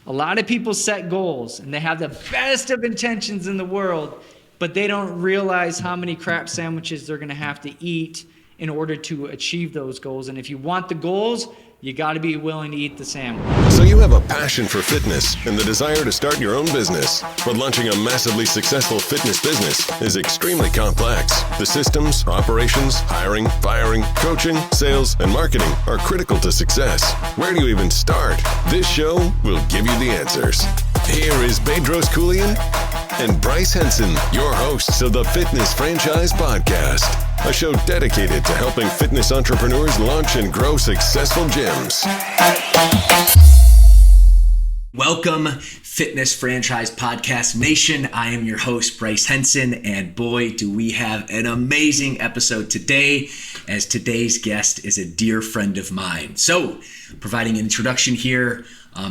A lot of people set goals and they have the best of intentions in the world, but they don't realize how many crap sandwiches they're going to have to eat in order to achieve those goals. And if you want the goals, you got to be willing to eat the sandwich. So you have a passion for fitness and the desire to start your own business. But launching a massively successful fitness business is extremely complex. The systems, operations, hiring, firing, coaching, sales, and marketing are critical to success. Where do you even start? This show will give you the answers. Here is Bedros Keuilian and Bryce Henson, your hosts of the Fitness Franchise Podcast, a show dedicated to helping fitness entrepreneurs launch and grow successful gyms. Welcome, Fitness Franchise Podcast Nation. I am your host, Bryce Henson, and boy, do we have an amazing episode today, as today's guest is a dear friend of mine. So, providing an introduction here,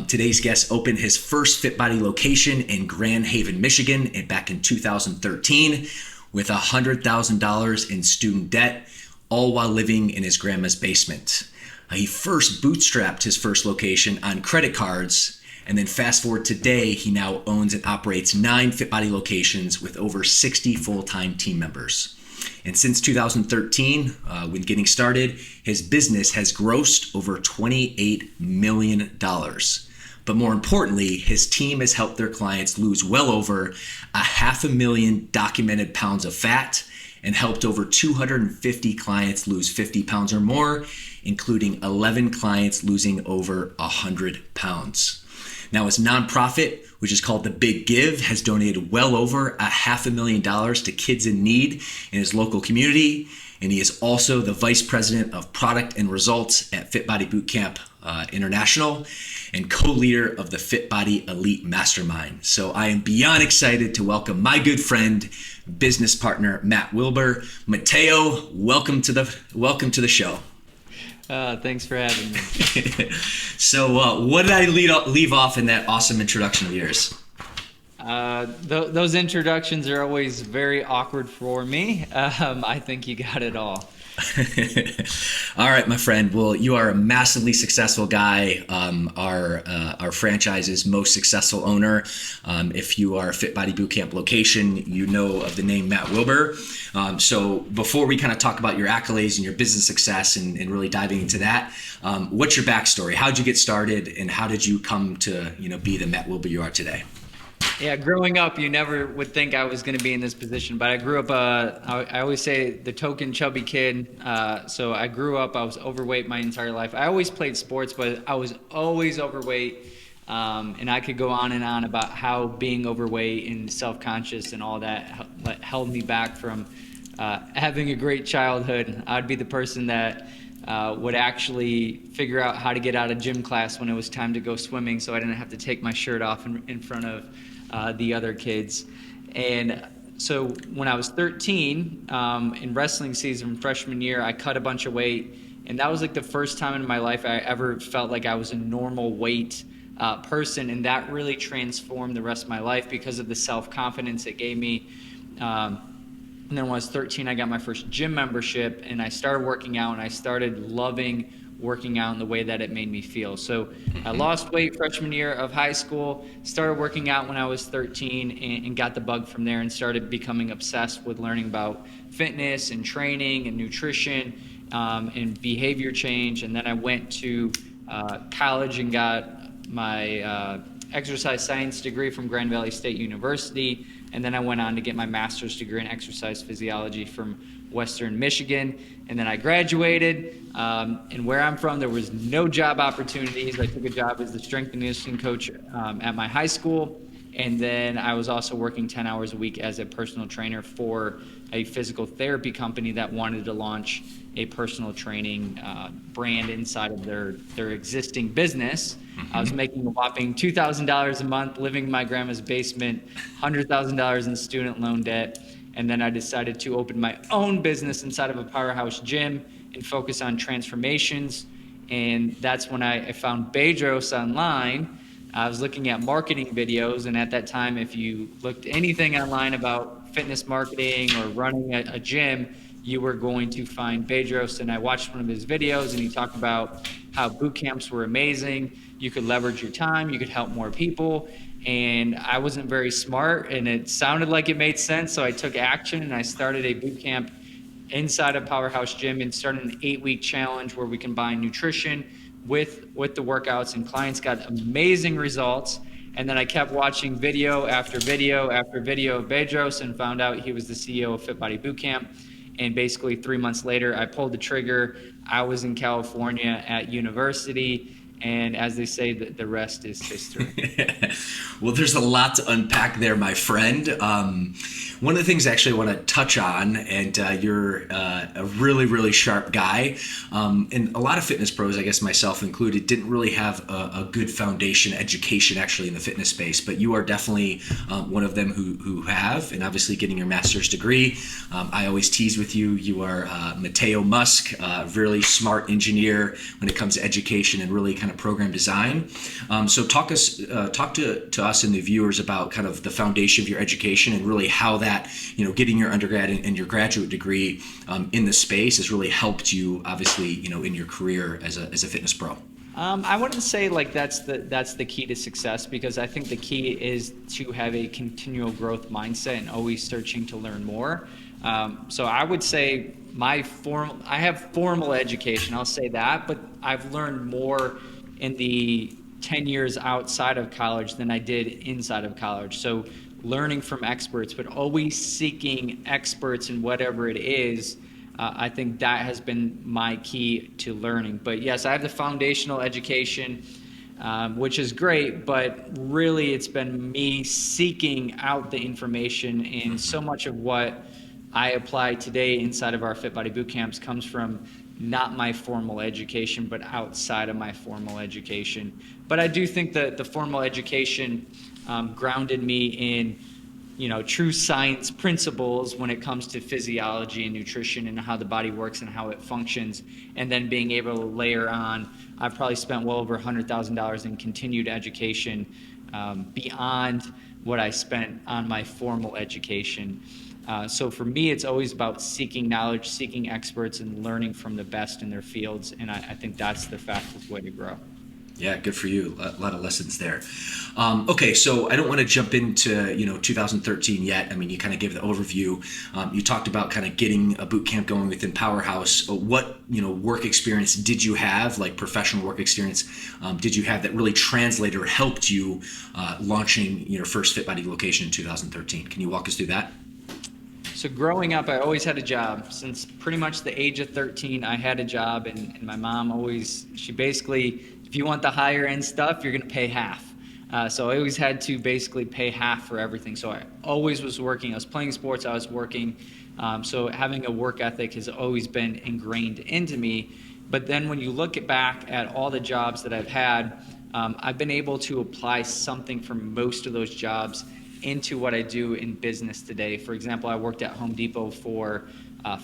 today's guest opened his first Fit Body location in Grand Haven, Michigan, back in 2013 with $100,000 in student debt, all while living in his grandma's basement. He first bootstrapped his first location on credit cards, and then fast forward today, he now owns and operates 9 Fit Body locations with over 60 full-time team members. And since 2013, when getting started, his business has grossed over $28 million. But more importantly, his team has helped their clients lose well over 500,000 documented pounds of fat and helped over 250 clients lose 50 pounds or more, including 11 clients losing over 100 pounds. Now, his nonprofit, which is called The Big Give, has donated well over $500,000 to kids in need in his local community. And he is also the Vice President of Product and Results at Fit Body Bootcamp International and co-leader of the Fit Body Elite Mastermind. So I am beyond excited to welcome my good friend, business partner, Matt Wilber. Mateo, welcome to the show. Thanks for having me. So what did I leave off in that awesome introduction of yours? Those introductions are always very awkward for me. I think you got it all. All right, my friend. Well, you are a massively successful guy, our franchise's most successful owner. If you are a Fit Body Bootcamp location, you know of the name Matt Wilber. So before we kind of talk about your accolades and your business success and really diving into that, what's your backstory? How'd you get started, and how did you come to be the Matt Wilber you are today? Yeah, growing up, you never would think I was going to be in this position, but I grew up, I always say the token chubby kid. So I grew up, I was overweight my entire life. I always played sports, but I was always overweight. And I could go on and on about how being overweight and self-conscious and all that held me back from having a great childhood. I'd be the person that would actually figure out how to get out of gym class when it was time to go swimming, so I didn't have to take my shirt off in front of the other kids. And so when I was 13, in wrestling season freshman year, I cut a bunch of weight, and that was like the first time in my life I ever felt like I was a normal weight person, and that really transformed the rest of my life because of the self-confidence it gave me. And then when I was 13, I got my first gym membership, and I started working out, and I started loving working out in the way that it made me feel. So I lost weight freshman year of high school, started working out when I was 13, and got the bug from there and started becoming obsessed with learning about fitness and training and nutrition and behavior change. And then I went to college and got my exercise science degree from Grand Valley State University. And then I went on to get my master's degree in exercise physiology from Western Michigan. And then I graduated, and where I'm from, there was no job opportunities. I took a job as the strength and conditioning coach at my high school. And then I was also working 10 hours a week as a personal trainer for a physical therapy company that wanted to launch a personal training brand inside of their existing business. I was making a whopping $2,000 a month, living in my grandma's basement, $100,000 in student loan debt. And then I decided to open my own business inside of a powerhouse gym and focus on transformations. And that's when I found Bedros online. I was looking at marketing videos, and at that time, if you looked anything online about fitness marketing or running a gym, you were going to find Bedros. And I watched one of his videos, and he talked about how boot camps were amazing. you could leverage your time, you could help more people. And I wasn't very smart, and it sounded like it made sense, so I took action and I started a boot camp inside of Powerhouse Gym and started an 8-week challenge where we combine nutrition with the workouts, and clients got amazing results. And then I kept watching video after video after video of Bedros and found out he was the CEO of Fit Body Bootcamp. And basically 3 months later, I pulled the trigger. I was in California at university. And as they say, the rest is history. Well, there's a lot to unpack there, my friend. One of the things actually I want to touch on, and you're a really, really sharp guy. And a lot of fitness pros, I guess myself included, didn't really have a good foundation education actually in the fitness space. But you are definitely one of them who have, and obviously getting your master's degree. I always tease with you. You are Mateo Musk, really smart engineer when it comes to education and really kind of program design. So talk to us and the viewers about kind of the foundation of your education and really how that, getting your undergrad and your graduate degree in the space has really helped you, obviously, in your career as a fitness pro. I wouldn't say like that's the key to success, because I think the key is to have a continual growth mindset and always searching to learn more. So I would say I have formal education, I'll say that, but I've learned more in the 10 years outside of college than I did inside of college. So learning from experts, but always seeking experts in whatever it is. I think that has been my key to learning. But yes, I have the foundational education, which is great, but really it's been me seeking out the information, and so much of what I apply today inside of our Fit Body Bootcamps comes from not my formal education, but outside of my formal education. But I do think that the formal education grounded me in, true science principles when it comes to physiology and nutrition and how the body works and how it functions. And then being able to layer on, I've probably spent well over $100,000 in continued education beyond what I spent on my formal education. So for me, it's always about seeking knowledge, seeking experts, and learning from the best in their fields. And I think that's the fastest way to grow. Yeah, good for you. A lot of lessons there. Okay, so I don't want to jump into 2013 yet. I mean, you kind of gave the overview. You talked about kind of getting a boot camp going within Powerhouse. What work experience did you have, like professional work experience, did you have that really translated or helped you launching your first Fit Body location in 2013? Can you walk us through that? So growing up, I always had a job. Since pretty much the age of 13, I had a job, and my mom she basically, if you want the higher end stuff, you're going to pay half. So I always had to basically pay half for everything. So I always was working. I was playing sports, I was working. So having a work ethic has always been ingrained into me. But then when you look back at all the jobs that I've had, I've been able to apply something from most of those jobs into what I do in business today. For example, I worked at Home Depot for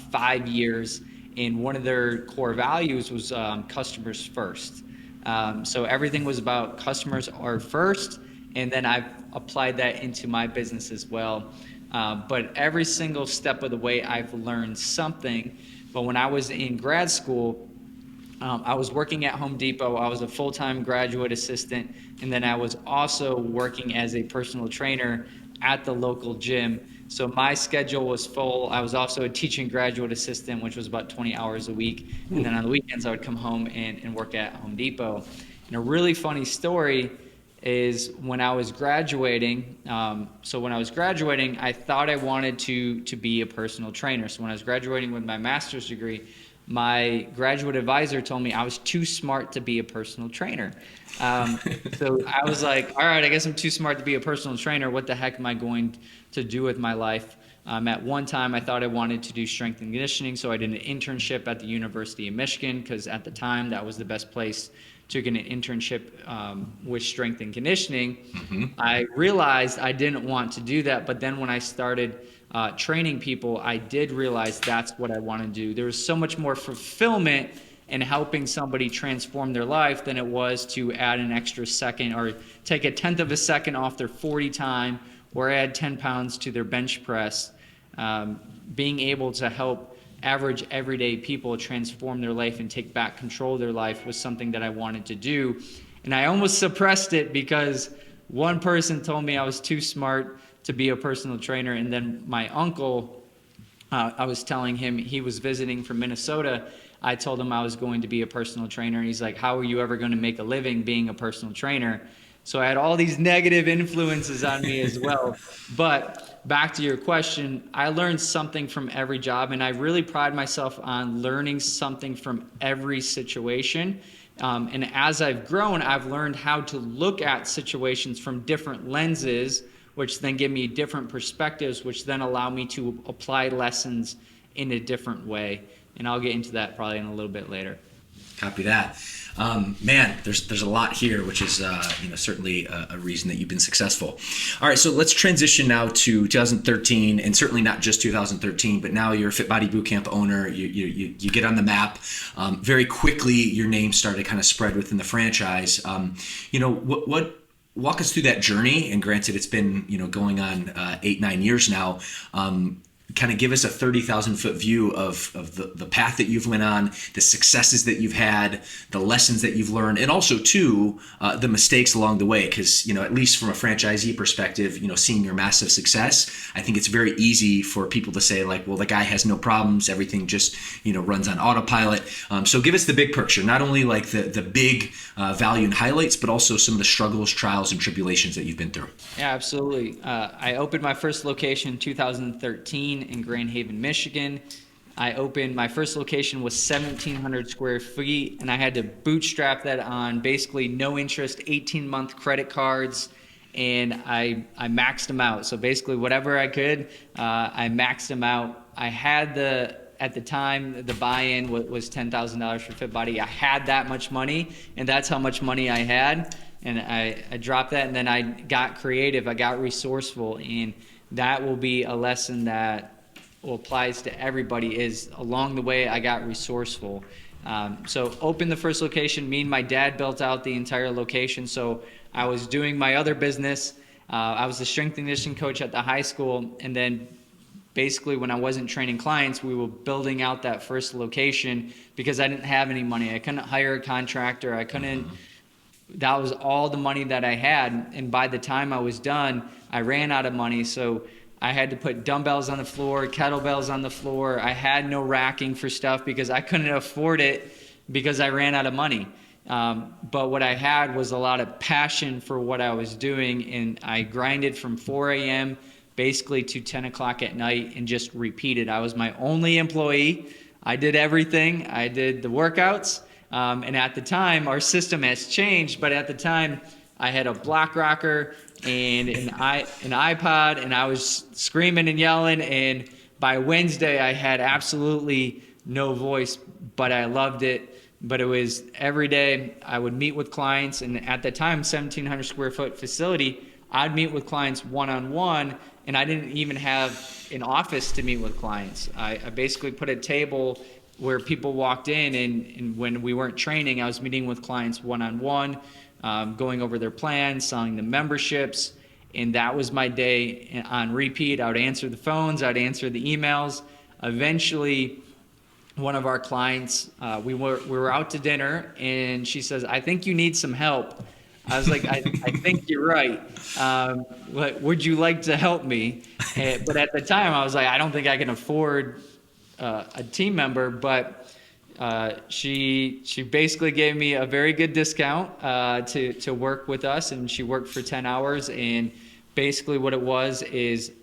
5 years, and one of their core values was customers first. So everything was about customers are first, and then I've applied that into my business as well. But every single step of the way, I've learned something. But when I was in grad school, I was working at Home Depot. I was a full-time graduate assistant, and then I was also working as a personal trainer at the local gym. So my schedule was full. I was also a teaching graduate assistant, which was about 20 hours a week. And then on the weekends, I would come home and work at Home Depot. And a really funny story is when I was graduating, I thought I wanted to be a personal trainer. So when I was graduating with my master's degree, my graduate advisor told me I was too smart to be a personal trainer. So I was like, all right, I guess I'm too smart to be a personal trainer. What the heck am I going to do with my life? At one time, I thought I wanted to do strength and conditioning, so I did an internship at the University of Michigan, because at the time, that was the best place to get an internship with strength and conditioning. Mm-hmm. I realized I didn't want to do that, but then when I started training people, I did realize that's what I want to do. There was so much more fulfillment in helping somebody transform their life than it was to add an extra second or take a 1/10 of a second off their 40 time or add 10 pounds to their bench press. Being able to help average everyday people transform their life and take back control of their life was something that I wanted to do. And I almost suppressed it because one person told me I was too smart to be a personal trainer. And then my uncle, I was telling him, he was visiting from Minnesota. I told him I was going to be a personal trainer. And he's like, how are you ever going to make a living being a personal trainer? So I had all these negative influences on me as well. But back to your question, I learned something from every job, and I really pride myself on learning something from every situation. And as I've grown, I've learned how to look at situations from different lenses, which then give me different perspectives, which then allow me to apply lessons in a different way. And I'll get into that probably in a little bit later. Copy that. Man, there's a lot here, which is certainly a reason that you've been successful. All right, so let's transition now to 2013, and certainly not just 2013, but now you're a Fit Body Bootcamp owner. You get on the map. Very quickly, your name started to kind of spread within the franchise. What walk us through that journey? And granted, it's been going on 8-9 years now. Kind of give us a 30,000 foot view of the path that you've went on, the successes that you've had, the lessons that you've learned, and also too the mistakes along the way. Because at least from a franchisee perspective, seeing your massive success, I think it's very easy for people to say like, well, the guy has no problems, everything just runs on autopilot. So give us the big picture, not only like the big value and highlights, but also some of the struggles, trials, and tribulations that you've been through. Yeah, absolutely. I opened my first location in 2013 in Grand Haven, Michigan. My first location was 1,700 square feet, and I had to bootstrap that on basically no interest, 18-month credit cards, and I maxed them out. So basically whatever I could, I maxed them out. I had at the time, the buy-in was $10,000 for Fit Body. I had that much money, and that's how much money I had. And I dropped that, and then I got creative. I got resourceful, and that will be a lesson that applies to everybody. Is along the way I got resourceful. So opened the first location. Me and my dad built out the entire location. So I was doing my other business. I was the strength and conditioning coach at the high school, and then basically when I wasn't training clients, we were building out that first location because I didn't have any money. I couldn't hire a contractor. I couldn't. That was all the money that I had, and by the time I was done, I ran out of money. So I had to put dumbbells on the floor, kettlebells on the floor. I had no racking for stuff because I couldn't afford it because I ran out of money. But what I had was a lot of passion for what I was doing, and I grinded from 4 a.m. basically to 10 o'clock at night and just repeated. I was my only employee. I did everything. I did the workouts. And at the time, our system has changed, but at the time, I had a block rocker and an iPod, and I was screaming and yelling, and by Wednesday, I had absolutely no voice, but I loved it. But it was every day I would meet with clients, and at the time, 1,700 square foot facility, I'd meet with clients one-on-one, and I didn't even have an office to meet with clients. I basically put a table where people walked in, and when we weren't training, I was meeting with clients one-on-one, going over their plans, selling them memberships, and that was my day on repeat. I would answer the phones, I'd answer the emails. Eventually, one of our clients, we were out to dinner, and she says, "I think you need some help." I was like, I think you're right. Would you like to help me? But at the time, I was like, I don't think I can afford a team member, but she basically gave me a very good discount to work with us, and she worked for 10 hours. And basically what it was is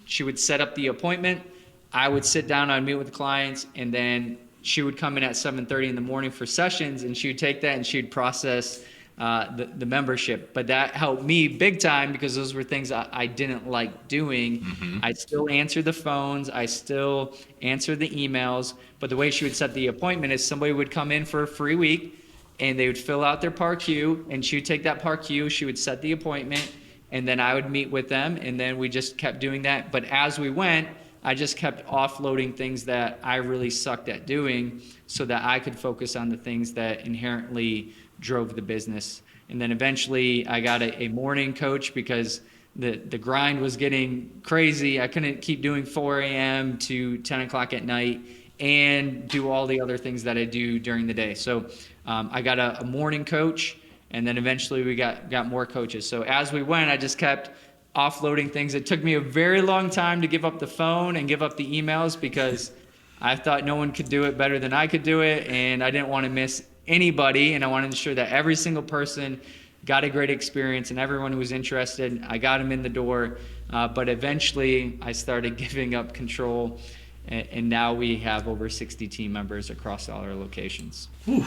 she would set up the appointment, I would sit down, I'd meet with the clients, and then she would come in at 7:30 in the morning for sessions, and she would take that and she'd process the membership. But that helped me big time because those were things I didn't like doing. Mm-hmm. I still answer the phones, I still answer the emails, but the way she would set the appointment is somebody would come in for a free week and they would fill out their PAR-Q, and she would take that PAR-Q, she would set the appointment, and then I would meet with them, and then we just kept doing that. But as we went, I just kept offloading things that I really sucked at doing so that I could focus on the things that inherently drove the business. And then eventually I got a morning coach because the grind was getting crazy. I couldn't keep doing 4 a.m. to 10 o'clock at night and do all the other things that I do during the day. So I got a morning coach, And then eventually we got more coaches. So as we went, I just kept offloading things. It took me a very long time to give up the phone and give up the emails because I thought no one could do it better than I could do it. And I didn't want to miss anybody. And I wanted to ensure that every single person got a great experience, and everyone who was interested, I got them in the door. But eventually I started giving up control, and now we have over 60 team members across all our locations. Whew.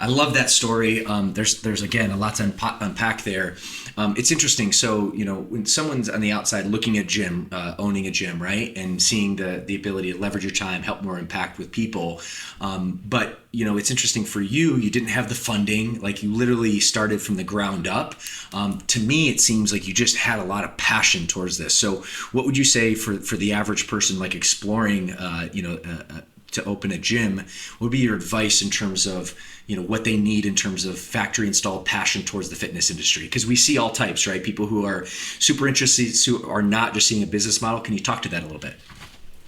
I love that story. There's again a lot to unpack there. It's interesting. So, you know, when someone's on the outside looking at gym, owning a gym, right, and seeing the ability to leverage your time, help more impact with people. But, you know, it's interesting for you. You didn't have the funding, like you literally started from the ground up. To me, it seems like you just had a lot of passion towards this. So, what would you say for the average person, like exploring, to open a gym? What would be your advice in terms of, you know, what they need in terms of factory installed passion towards the fitness industry? Because we see all types, right? People who are super interested, who are not just seeing a business model. Can you talk to that a little bit?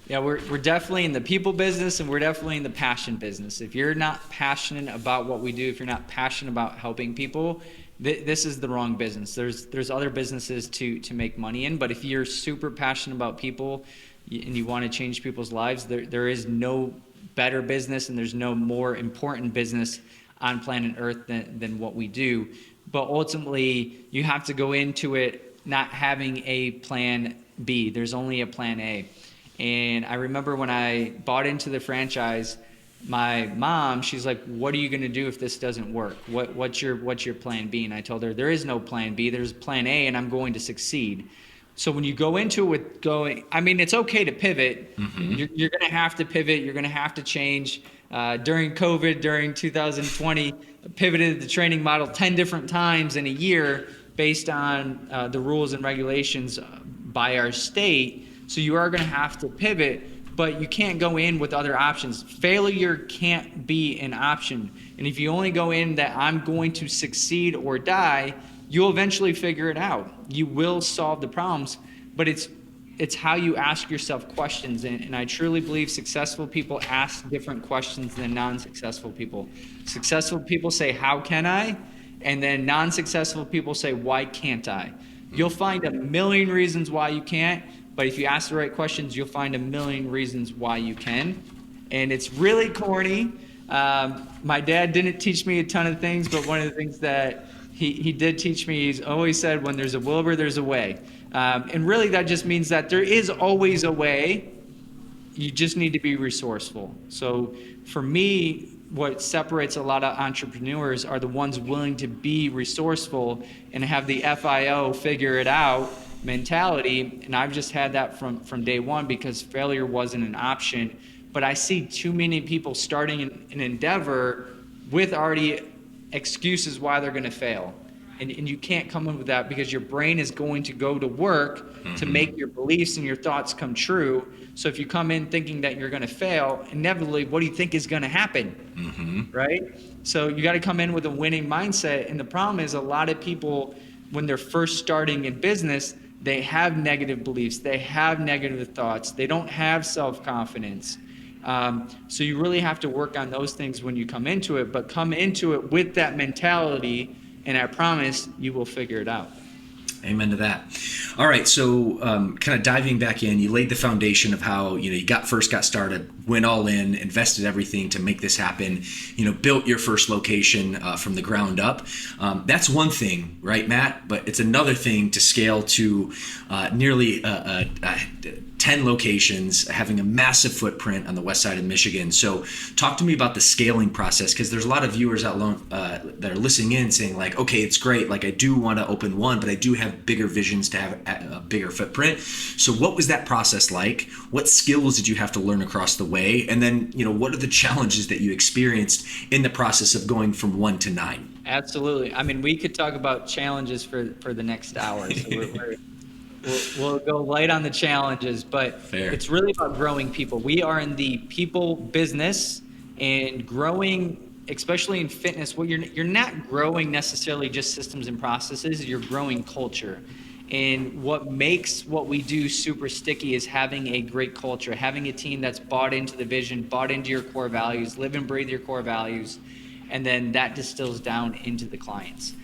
Yeah, we're definitely in the people business, and we're definitely in the passion business. If you're not passionate about what we do, if you're not passionate about helping people, this is the wrong business. There's other businesses to make money in, but if you're super passionate about people and you want to change people's lives, there is no better business, and there's no more important business on planet Earth than what we do. But ultimately, you have to go into it not having a plan B. There's only a plan A. And I remember when I bought into the franchise, my mom, she's like, "What are you going to do if this doesn't work? What's your plan B?" And I told her, there is no plan B. There's plan A, and I'm going to succeed. So when you go into it it's okay to pivot. Mm-hmm. You're going to have to pivot. You're going to have to change. During COVID, during 2020, pivoted the training model 10 different times in a year based on the rules and regulations by our state. So you are going to have to pivot, but you can't go in with other options. Failure can't be an option. And if you only go in that I'm going to succeed or die, you'll eventually figure it out. You will solve the problems, but it's how you ask yourself questions. And I truly believe successful people ask different questions than non-successful people. Successful people say, "How can I?" And then non-successful people say, "Why can't I?" You'll find a million reasons why you can't, but if you ask the right questions, you'll find a million reasons why you can. And it's really corny. My dad didn't teach me a ton of things, but one of the things that he did teach me, he's always said, when there's a Wilber, there's a way. And really that just means that there is always a way. You just need to be resourceful. So for me, what separates a lot of entrepreneurs are the ones willing to be resourceful and have the FIO figure it out mentality. And I've just had that from day one because failure wasn't an option. But I see too many people starting an endeavor with already excuses why they're going to fail. And you can't come in with that because your brain is going to go to work to make your beliefs and your thoughts come true. So if you come in thinking that you're going to fail, inevitably, what do you think is going to happen? Right? So you got to come in with a winning mindset. And the problem is a lot of people, when they're first starting in business, they have negative beliefs. They have negative thoughts. They don't have self-confidence. So you really have to work on those things when you come into it, but come into it with that mentality, and I promise you will figure it out. Amen to that. All right, so kind of diving back in, you laid the foundation of how you got started, went all in, invested everything to make this happen. Built your first location from the ground up. That's one thing, right, Matt? But it's another thing to scale to nearly 10 locations, having a massive footprint on the west side of Michigan. So talk to me about the scaling process, because there's a lot of viewers that are listening in saying like, okay, it's great. Like I do want to open one, but I do have bigger visions to have a bigger footprint. So what was that process like? What skills did you have to learn across the way? And then, what are the challenges that you experienced in the process of going from 1 to 9? Absolutely. I mean, we could talk about challenges for the next hour. So we'll go light on the challenges, but Fair. It's really about growing people. We are in the people business, and growing, especially in fitness, you're not growing necessarily just systems and processes, you're growing culture. And what makes what we do super sticky is having a great culture, having a team that's bought into the vision, bought into your core values, live and breathe your core values, and then that distills down into the clients.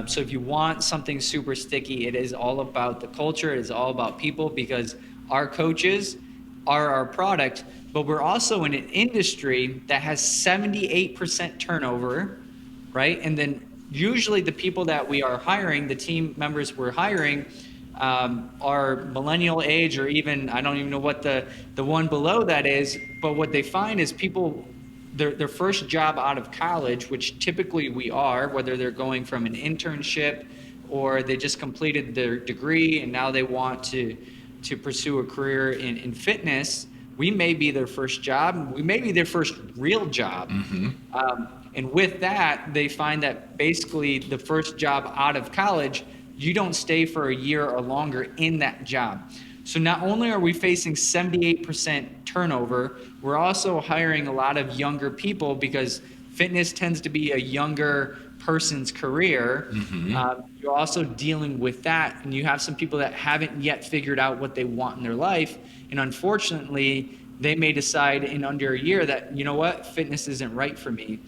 So if you want something super sticky, it is all about the culture. It is all about people, because our coaches are our product, but we're also in an industry that has 78% turnover, right? And then usually the people that we are hiring, the team members we're hiring, are millennial age, or even, I don't even know what the one below that is, but what they find is people, their first job out of college, which typically we are, whether they're going from an internship or they just completed their degree and now they want to pursue a career in fitness, we may be their first job. We may be their first real job. And with that, they find that basically the first job out of college, you don't stay for a year or longer in that job. So not only are we facing 78% turnover, we're also hiring a lot of younger people, because fitness tends to be a younger person's career. You're also dealing with that, and you have some people that haven't yet figured out what they want in their life. And unfortunately, they may decide in under a year that, you know what, fitness isn't right for me.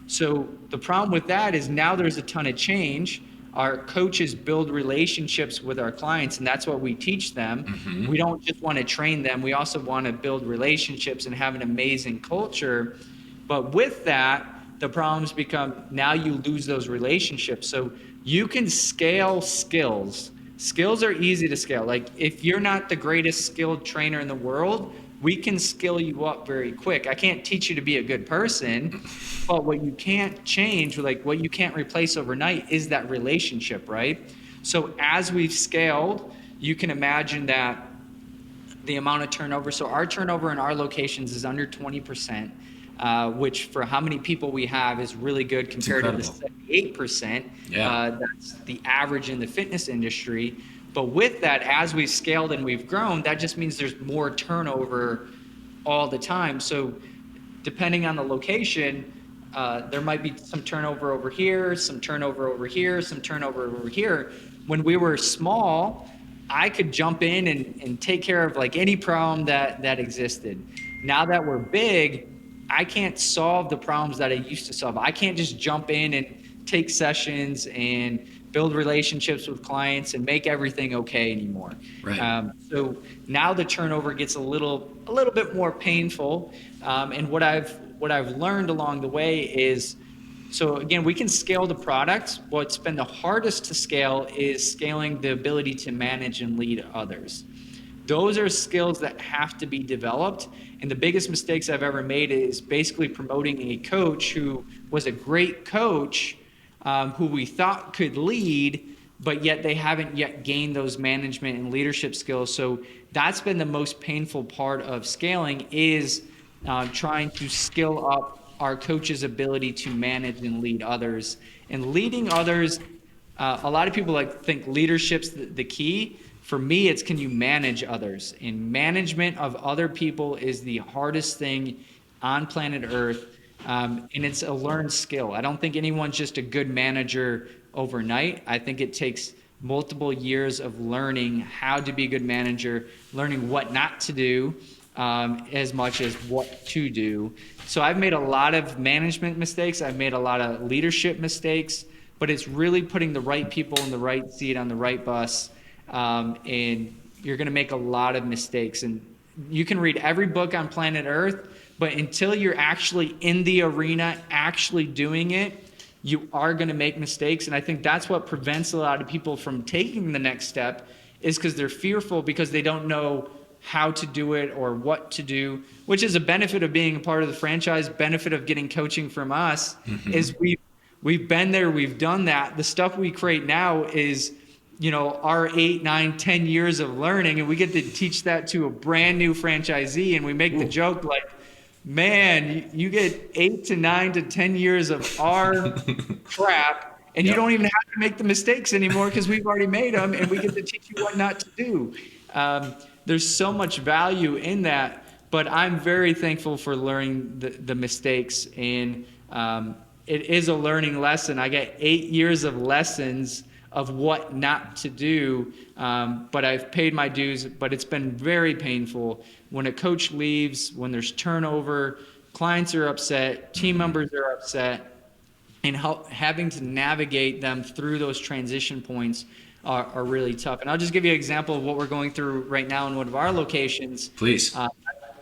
So the problem with that is now there's a ton of change. Our coaches build relationships with our clients, and that's what we teach them. We don't just want to train them. We also want to build relationships and have an amazing culture. But with that, the problems become, now you lose those relationships. So you can scale skills. Skills are easy to scale. Like, if you're not the greatest skilled trainer in the world, we can skill you up very quick. I can't teach you to be a good person, but what you can't change, like what you can't replace overnight, is that relationship, right? So as we've scaled, you can imagine that the amount of turnover. So our turnover in our locations is under 20%, which for how many people we have is really good compared to the 78%. That's the average in the fitness industry. But with that, as we've scaled and we've grown, that just means there's more turnover all the time. So depending on the location, there might be some turnover over here, some turnover over here, some turnover over here. When we were small, I could jump in and take care of like any problem that existed. Now that we're big, I can't solve the problems that I used to solve. I can't just jump in and take sessions and build relationships with clients and make everything okay anymore. Right. So now the turnover gets a little bit more painful. And what I've learned along the way is, so again, we can scale the product. What's been the hardest to scale is scaling the ability to manage and lead others. Those are skills that have to be developed. And the biggest mistakes I've ever made is basically promoting a coach who was a great coach, who we thought could lead, but yet they haven't yet gained those management and leadership skills. So that's been the most painful part of scaling, is trying to skill up our coaches' ability to manage and lead others. And leading others, a lot of people think leadership's the key. For me, it's, can you manage others? And management of other people is the hardest thing on planet Earth. And it's a learned skill. I don't think anyone's just a good manager overnight. I think it takes multiple years of learning how to be a good manager, learning what not to do, as much as what to do. So I've made a lot of management mistakes. I've made a lot of leadership mistakes, but it's really putting the right people in the right seat on the right bus. And you're going to make a lot of mistakes. And you can read every book on planet Earth, but until you're actually in the arena, actually doing it, you are going to make mistakes. And I think that's what prevents a lot of people from taking the next step, is because they're fearful, because they don't know how to do it or what to do, which is a benefit of being a part of the franchise, benefit of getting coaching from us, is we've been there, we've done that. The stuff we create now is, our 8, 9, 10 years of learning, and we get to teach that to a brand new franchisee. And we make the joke like, man, you get 8 to 9 to 10 years of our crap, and you don't even have to make the mistakes anymore, because we've already made them, and we get to teach you what not to do. There's so much value in that, but I'm very thankful for learning the mistakes, and it is a learning lesson. I get 8 years of lessons of what not to do, but I've paid my dues. But it's been very painful when a coach leaves, when there's turnover, clients are upset, team members are upset. and having to navigate them through those transition points are really tough. And I'll just give you an example of what we're going through right now in one of our locations. Please.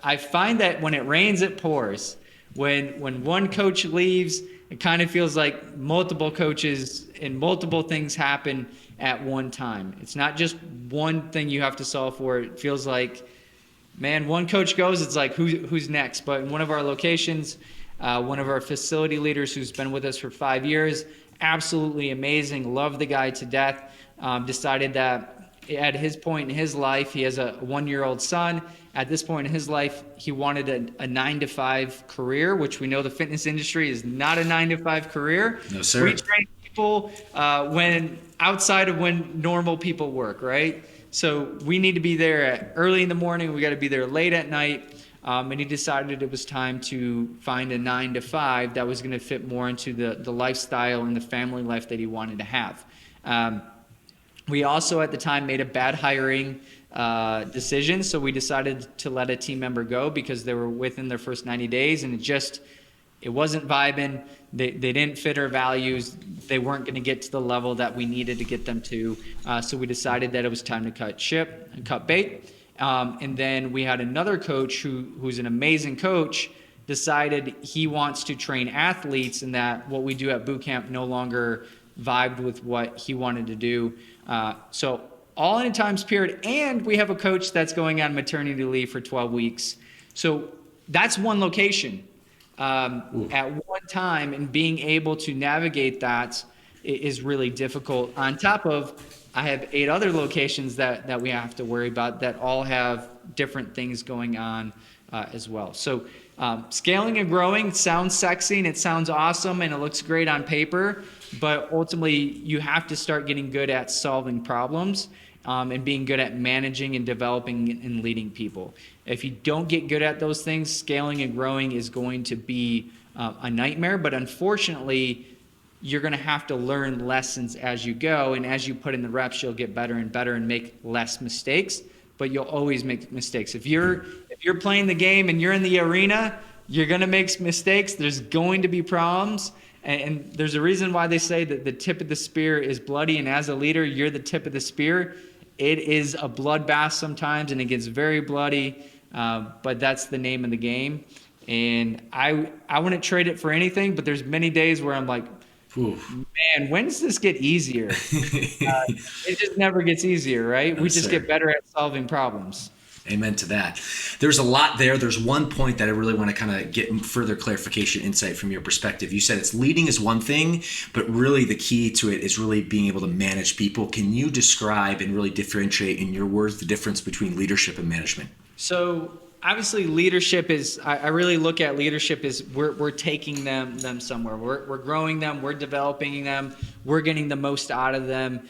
I find that when it rains, it pours. When one coach leaves, it kind of feels like multiple coaches and multiple things happen at one time. It's not just one thing you have to solve for. It feels like, man, one coach goes, it's like, who's next? But in one of our locations, one of our facility leaders who's been with us for 5 years, absolutely amazing, love the guy to death, decided that at his point in his life, he has a 1-year-old son. At this point in his life, he wanted a 9-to-5 career, which we know the fitness industry is not a 9-to-5 career. No, sir. We train people when outside of when normal people work, right? So we need to be there early in the morning. We got to be there late at night. And he decided it was time to find a 9-to-5 that was going to fit more into the lifestyle and the family life that he wanted to have. We also at the time made a bad hiring decision, so we decided to let a team member go because they were within their first 90 days, and it wasn't vibing. They didn't fit our values. They weren't going to get to the level that we needed to get them to. So we decided that it was time to cut bait. And then we had another coach who's an amazing coach, decided he wants to train athletes, and that what we do at boot camp no longer vibed with what he wanted to do. So all in a time period, and we have a coach that's going on maternity leave for 12 weeks. So that's one location at one time, and being able to navigate that is really difficult. On top of, I have 8 other locations that we have to worry about that all have different things going on as well. So scaling and growing sounds sexy and it sounds awesome and it looks great on paper, but ultimately you have to start getting good at solving problems and being good at managing and developing and leading people. If you don't get good at those things, scaling and growing is going to be a nightmare, but unfortunately, you're going to have to learn lessons as you go, and as you put in the reps, you'll get better and better and make less mistakes, but you'll always make mistakes. If you're playing the game and you're in the arena, you're going to make mistakes. There's going to be problems, and there's a reason why they say that the tip of the spear is bloody, and as a leader, you're the tip of the spear. It is a bloodbath sometimes, and it gets very bloody, but that's the name of the game. And I wouldn't trade it for anything, but there's many days where I'm like, man, when does this get easier? It just never gets easier, right? We just get better at solving problems. Amen to that. There's a lot there. There's one point that I really want to kind of get further clarification, insight from your perspective. You said it's leading is one thing, but really the key to it is really being able to manage people. Can you describe and really differentiate in your words the difference between leadership and management? So obviously leadership is, I really look at leadership as we're taking them somewhere. We're growing them, we're developing them, we're getting the most out of them.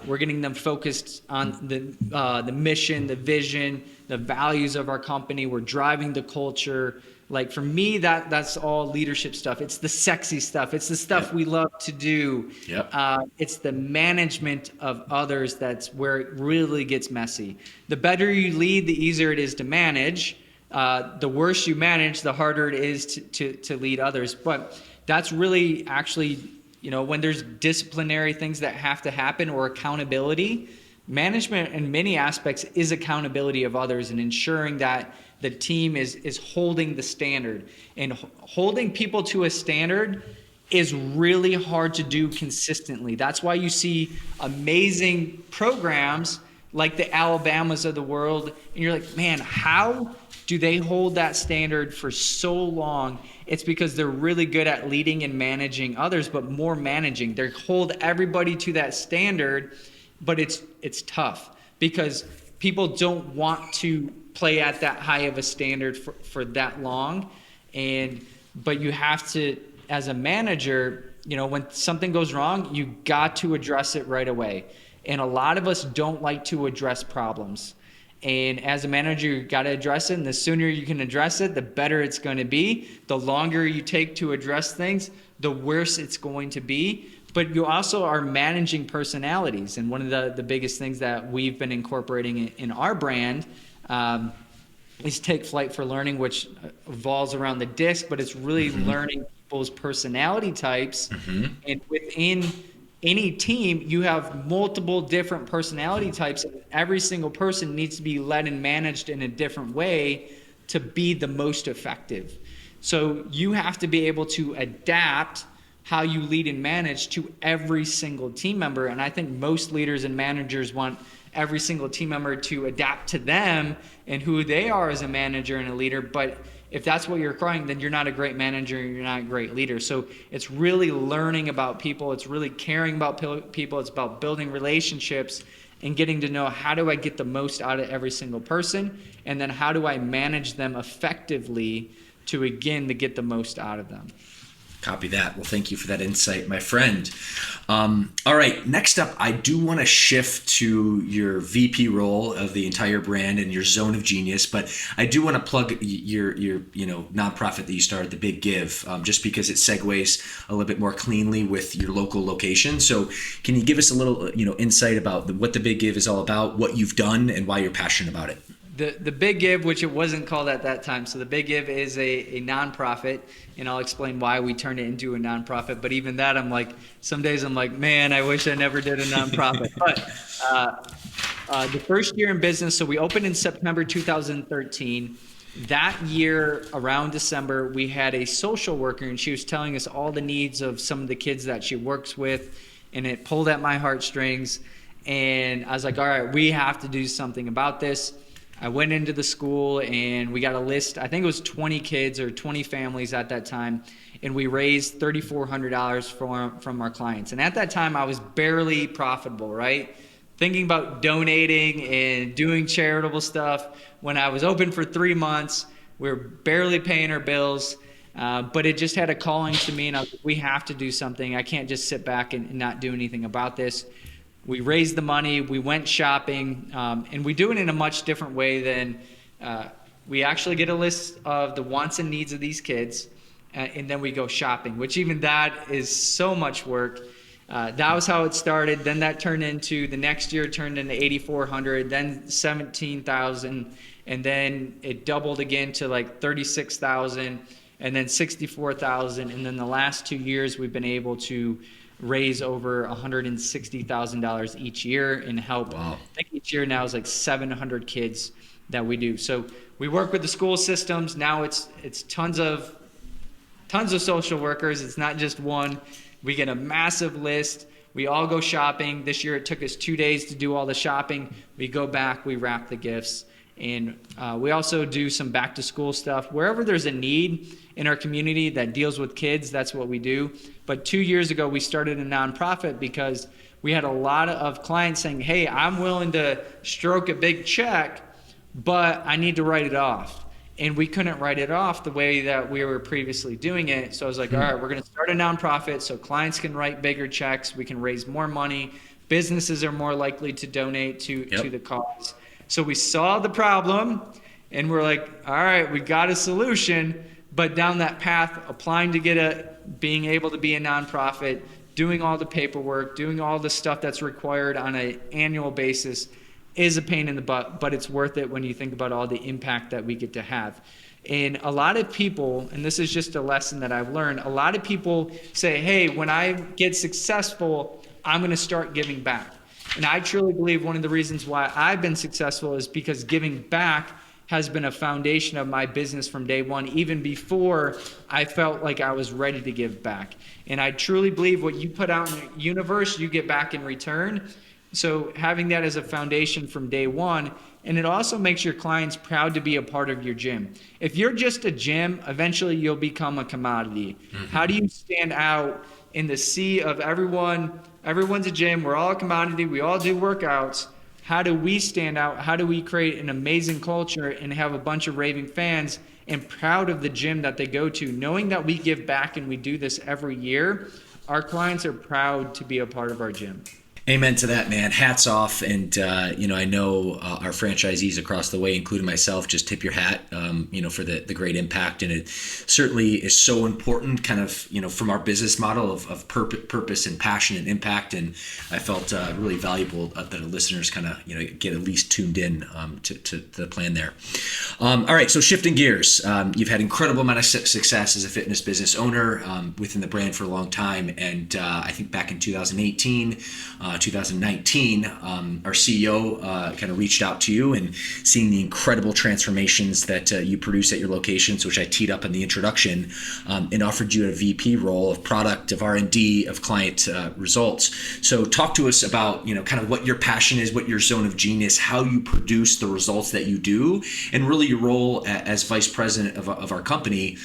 We're getting them focused on the mission, the vision, the values of our company. We're driving the culture. Like for me, that's all leadership stuff. It's the sexy stuff. It's the stuff we love to do. It's the management of others that's where it really gets messy. The better you lead, the easier it is to manage. The worse you manage, the harder it is to lead others. But that's really actually, when there's disciplinary things that have to happen or accountability, management in many aspects is accountability of others and ensuring that the team is holding the standard. And holding people to a standard is really hard to do consistently. That's why you see amazing programs like the Alabamas of the world, and you're like, man, how do they hold that standard for so long? It's because they're really good at leading and managing others, but more managing. They hold everybody to that standard, but it's tough because people don't want to play at that high of a standard for that long. But you have to, as a manager, when something goes wrong, you got to address it right away. And a lot of us don't like to address problems. And as a manager, you got to address it. And the sooner you can address it, the better it's going to be. The longer you take to address things, the worse it's going to be. But you also are managing personalities. And one of the biggest things that we've been incorporating in our brand is Take Flight for Learning, which revolves around the disc, but it's really learning people's personality types. And within any team, you have multiple different personality types, and every single person needs to be led and managed in a different way to be the most effective. So you have to be able to adapt how you lead and manage to every single team member. And I think most leaders and managers want every single team member to adapt to them and who they are as a manager and a leader. But if that's what you're requiring, then you're not a great manager, you're not a great leader. So it's really learning about people. It's really caring about people. It's about building relationships and getting to know, how do I get the most out of every single person? And then how do I manage them effectively to, again, to get the most out of them? Copy that. Well, thank you for that insight, my friend. All right, next up, I do want to shift to your VP role of the entire brand and your zone of genius, but I do want to plug your nonprofit that you started, The Big Give, just because it segues a little bit more cleanly with your local location. So can you give us a little insight about what The Big Give is all about, what you've done, and why you're passionate about it? The Big Give, which it wasn't called at that time. So the Big Give is a nonprofit, and I'll explain why we turned it into a nonprofit. But even that, some days I'm like, man, I wish I never did a nonprofit. But the first year in business, so we opened in September 2013. That year, around December, we had a social worker, and she was telling us all the needs of some of the kids that she works with, and it pulled at my heartstrings. And I was like, all right, we have to do something about this. I went into the school and we got a list. I think it was 20 kids or 20 families at that time. And we raised $3,400 from our clients. And at that time, I was barely profitable, right? Thinking about donating and doing charitable stuff. When I was open for 3 months, we were barely paying our bills. But it just had a calling to me, and I was like, we have to do something. I can't just sit back and not do anything about this. We raised the money, we went shopping, and we do it in a much different way than we actually get a list of the wants and needs of these kids, and then we go shopping, which even that is so much work. That was how it started. Then that turned into, the next year turned into $8,400, then $17,000, and then it doubled again to like $36,000, and then $64,000, and then the last 2 years we've been able to raise over $160,000 each year and help. Wow. I think each year now is like 700 kids that we do. So we work with the school systems. Now it's tons of social workers. It's not just one. We get a massive list. We all go shopping. This year it took us 2 days to do all the shopping. We go back, we wrap the gifts. And we also do some back to school stuff. Wherever there's a need in our community that deals with kids, that's what we do. But 2 years ago, we started a nonprofit because we had a lot of clients saying, hey, I'm willing to stroke a big check, but I need to write it off. And we couldn't write it off the way that we were previously doing it. So I was like, all right, we're going to start a nonprofit so clients can write bigger checks. We can raise more money. Businesses are more likely to donate to the cause. So we saw the problem and we're like, all right, we got a solution, but down that path, applying to being able to be a nonprofit, doing all the paperwork, doing all the stuff that's required on an annual basis is a pain in the butt, but it's worth it when you think about all the impact that we get to have. And a lot of people, and this is just a lesson that I've learned, a lot of people say, hey, when I get successful, I'm going to start giving back. And I truly believe one of the reasons why I've been successful is because giving back has been a foundation of my business from day one, even before I felt like I was ready to give back. And I truly believe what you put out in the universe, you get back in return. So having that as a foundation from day one, and it also makes your clients proud to be a part of your gym. If you're just a gym, eventually you'll become a commodity. Mm-hmm. How do you stand out in the sea of everyone? Everyone's a gym. We're all a commodity. We all do workouts. How do we stand out? How do we create an amazing culture and have a bunch of raving fans and proud of the gym that they go to? Knowing that we give back and we do this every year, our clients are proud to be a part of our gym. Amen to that, man. Hats off. And, I know our franchisees across the way, including myself, just tip your hat, for the great impact. And it certainly is so important kind of, from our business model of purpose and passion and impact. And I felt really valuable that our listeners kind of, get at least tuned in to the plan there. All right. So shifting gears, you've had incredible amount of success as a fitness business owner within the brand for a long time. And I think back in 2018, 2019, our CEO kind of reached out to you and seeing the incredible transformations that you produce at your locations, which I teed up in the introduction, and offered you a VP role of product, of R&D, of client results. So talk to us about, kind of what your passion is, what your zone of genius, how you produce the results that you do, and really your role as vice president of our company.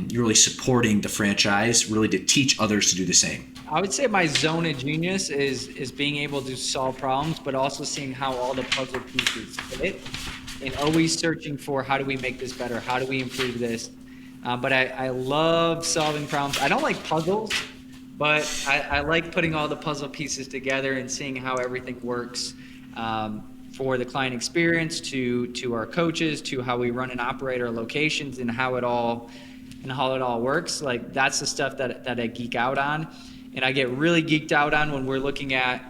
You're really supporting the franchise, really to teach others to do the same. I would say my zone of genius is being able to solve problems, but also seeing how all the puzzle pieces fit, and always searching for how do we make this better? How do we improve this? But I love solving problems. I don't like puzzles, but I like putting all the puzzle pieces together and seeing how everything works for the client experience, to our coaches, to how we run and operate our locations, and how it all works. Like, that's the stuff that I geek out on. And I get really geeked out on when we're looking at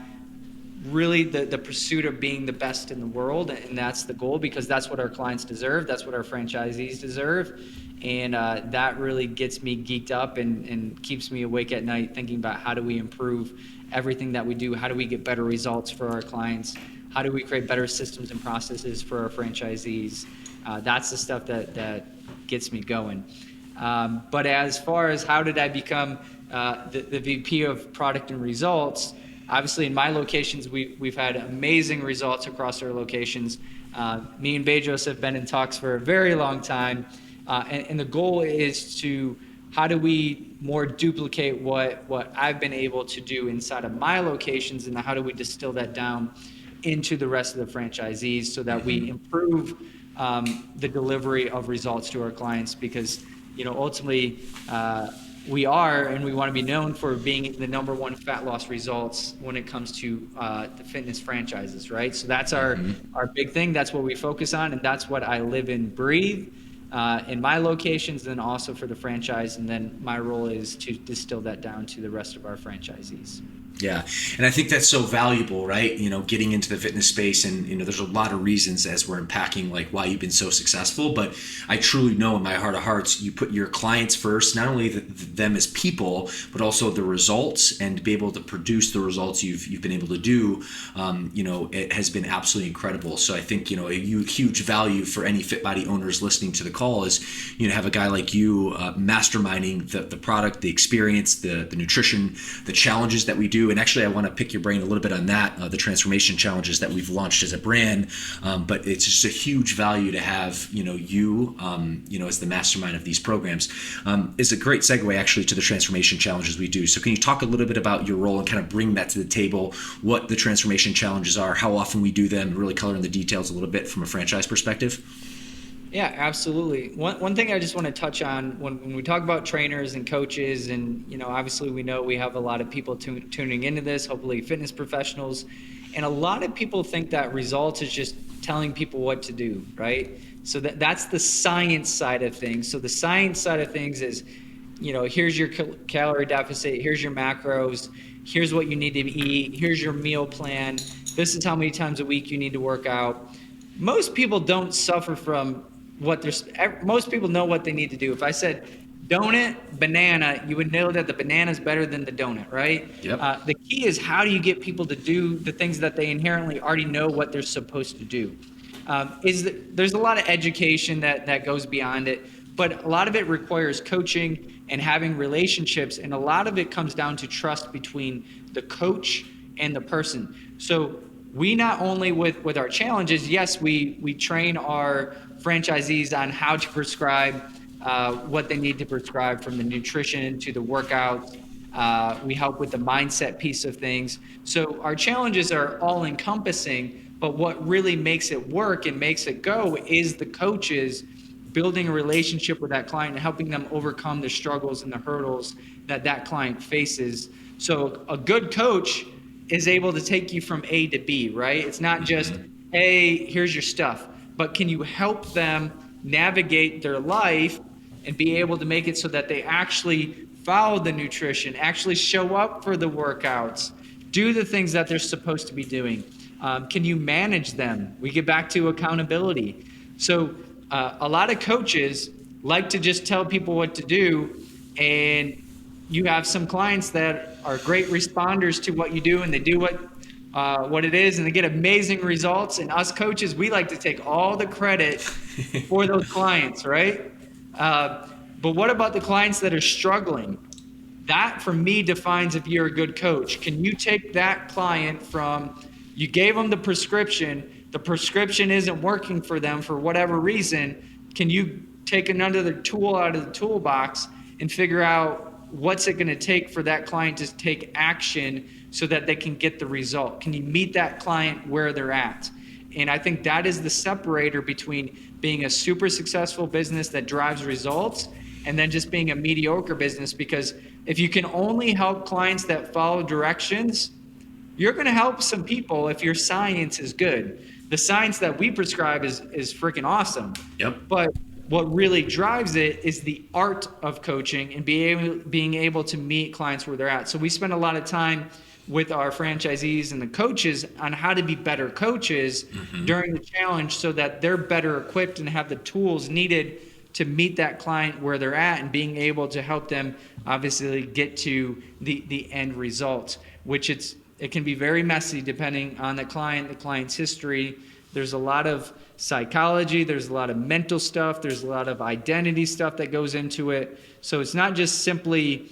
really the pursuit of being the best in the world. And that's the goal, because that's what our clients deserve. That's what our franchisees deserve. And that really gets me geeked up and keeps me awake at night thinking about how do we improve everything that we do? How do we get better results for our clients? How do we create better systems and processes for our franchisees? That's the stuff that gets me going. But as far as how did I become the VP of product and results, obviously in my locations, we've had amazing results across our locations. Me and Bejos have been in talks for a very long time. And the goal is to, how do we more duplicate what I've been able to do inside of my locations, and how do we distill that down into the rest of the franchisees so that we improve the delivery of results to our clients? Because, ultimately, we are, and we want to be known for being the number one fat loss results when it comes to the fitness franchises, right? So that's our big thing. That's what we focus on, and that's what I live and breathe in my locations, and also for the franchise. And then my role is to distill that down to the rest of our franchisees. Yeah. And I think that's so valuable, right? Getting into the fitness space, and, there's a lot of reasons as we're unpacking like why you've been so successful, but I truly know in my heart of hearts, you put your clients first, not only them as people, but also the results, and to be able to produce the results you've been able to do, it has been absolutely incredible. So I think, a huge value for any Fit Body owners listening to the call is, have a guy like you masterminding the product, the experience, the nutrition, the challenges that we do. And actually, I want to pick your brain a little bit on that, the transformation challenges that we've launched as a brand. But it's just a huge value to have, you as the mastermind of these programs. Is a great segue actually to the transformation challenges we do. So can you talk a little bit about your role and kind of bring that to the table, what the transformation challenges are, how often we do them, and really color in the details a little bit from a franchise perspective? Yeah, absolutely. One thing I just want to touch on when we talk about trainers and coaches, and obviously we know we have a lot of people tuning into this, hopefully fitness professionals, and a lot of people think that results is just telling people what to do, right? So that's the science side of things. So the science side of things is, here's your calorie deficit, here's your macros, here's what you need to eat, here's your meal plan, this is how many times a week you need to work out. Most people don't suffer from most people know what they need to do. If I said donut, banana, you would know that the banana is better than the donut, right? Yep. The key is, how do you get people to do the things that they inherently already know what they're supposed to do? There's a lot of education that goes beyond it, but a lot of it requires coaching and having relationships, and a lot of it comes down to trust between the coach and the person. So we not only with our challenges, yes, we train our franchisees on how to prescribe what they need to prescribe, from the nutrition to the workouts. We help with the mindset piece of things. So our challenges are all encompassing, but what really makes it work and makes it go is the coaches building a relationship with that client and helping them overcome the struggles and the hurdles that client faces. So a good coach is able to take you from A to B, right? It's not just, hey, here's your stuff, but can you help them navigate their life and be able to make it so that they actually follow the nutrition, actually show up for the workouts, do the things that they're supposed to be doing? Can you manage them? We get back to accountability. So a lot of coaches like to just tell people what to do, and you have some clients that are great responders to what you do, and they do what it is, and they get amazing results. And us coaches, we like to take all the credit for those clients, right? But what about the clients that are struggling? That, for me, defines if you're a good coach. Can you take that client from, you gave them the prescription isn't working for them for whatever reason, can you take another tool out of the toolbox and figure out what's it going to take for that client to take action so that they can get the result? Can you meet that client where they're at? And I think that is the separator between being a super successful business that drives results and then just being a mediocre business. Because if you can only help clients that follow directions, you're going to help some people if your science is good. The science that we prescribe is freaking awesome. Yep. But what really drives it is the art of coaching and being able to meet clients where they're at. So we spend a lot of time with our franchisees and the coaches on how to be better coaches during the challenge so that they're better equipped and have the tools needed to meet that client where they're at, and being able to help them obviously get to the end result, which it can be very messy depending on the client's history. There's a lot of psychology, there's a lot of mental stuff, there's a lot of identity stuff that goes into it. So it's not just simply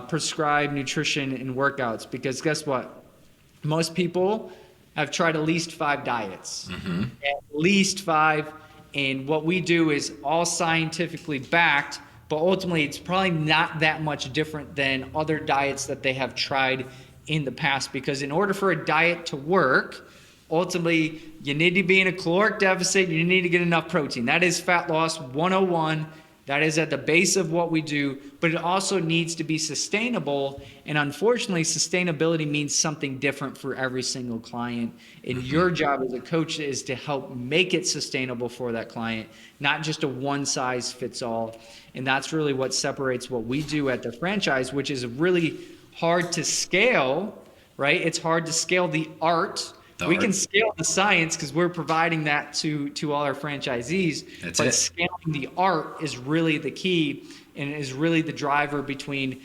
prescribe nutrition and workouts, because guess what? Most people have tried at least 5 diets, at least 5. And what we do is all scientifically backed, but ultimately it's probably not that much different than other diets that they have tried in the past. Because in order for a diet to work, ultimately you need to be in a caloric deficit, you need to get enough protein. That is fat loss 101. That is at the base of what we do, but it also needs to be sustainable. And unfortunately, sustainability means something different for every single client. And your job as a coach is to help make it sustainable for that client, not just a one size fits all. And that's really what separates what we do at the franchise, which is really hard to scale, right? It's hard to scale the art. We can scale the science because we're providing that to all our franchisees. But scaling the art is really the key, and is really the driver between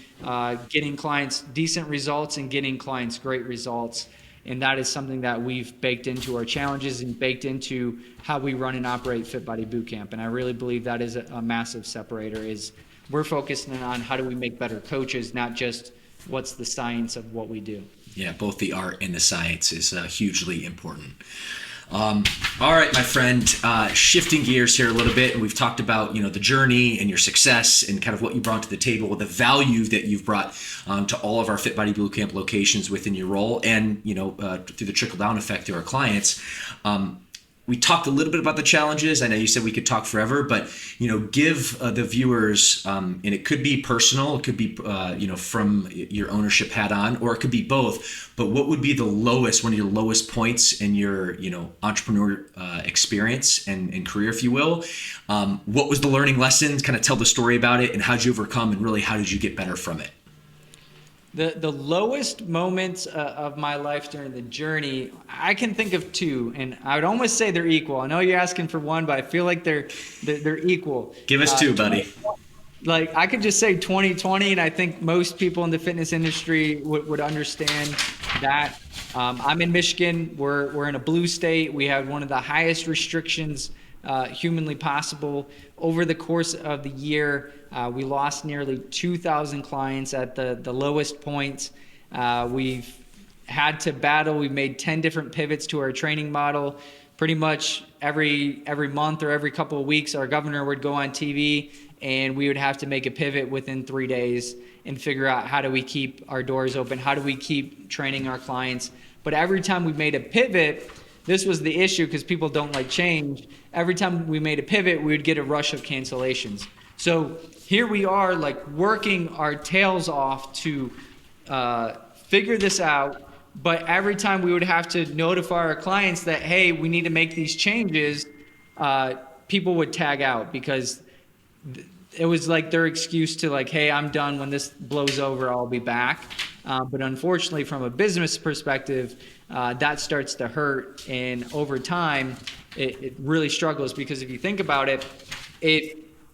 getting clients decent results and getting clients great results. And that is something that we've baked into our challenges and baked into how we run and operate Fit Body Bootcamp. And I really believe that is a massive separator. Is we're focusing on how do we make better coaches, not just what's the science of what we do. Yeah, both the art and the science is hugely important. All right, my friend, shifting gears here a little bit, and we've talked about, the journey and your success and kind of what you brought to the table, the value that you've brought to all of our Fit Body Bootcamp locations within your role, and, through the trickle-down effect to our clients. We talked a little bit about the challenges. I know you said we could talk forever, but give the viewers, and it could be personal, it could be from your ownership hat on, or it could be both. But what would be one of your lowest points in your entrepreneur experience and career, if you will? What was the learning lesson? Kind of tell the story about it, and how did you overcome, and really how did you get better from it? The lowest moments of my life during the journey, I can think of 2, and I would almost say they're equal. I know you're asking for 1, but I feel like they're equal. Give us 2, buddy. Like, I could just say 2020, and I think most people in the fitness industry would understand that. I'm in Michigan. We're in a blue state. We had one of the highest restrictions humanly possible. Over the course of the year, we lost nearly 2,000 clients at the lowest points. We've had to battle. We've made 10 different pivots to our training model. Pretty much every month or every couple of weeks, our governor would go on TV, and we would have to make a pivot within 3 days and figure out how do we keep our doors open, how do we keep training our clients. But every time we made a pivot, this was the issue because people don't like change. Every time we made a pivot, we would get a rush of cancellations. So here we are, like, working our tails off to figure this out, But every time we would have to notify our clients that, hey, we need to make these changes, people would tag out because it was like their excuse to like, hey, I'm done. When this blows over, I'll be back. But unfortunately, from a business perspective, that starts to hurt. And over time, it really struggles because if you think about it,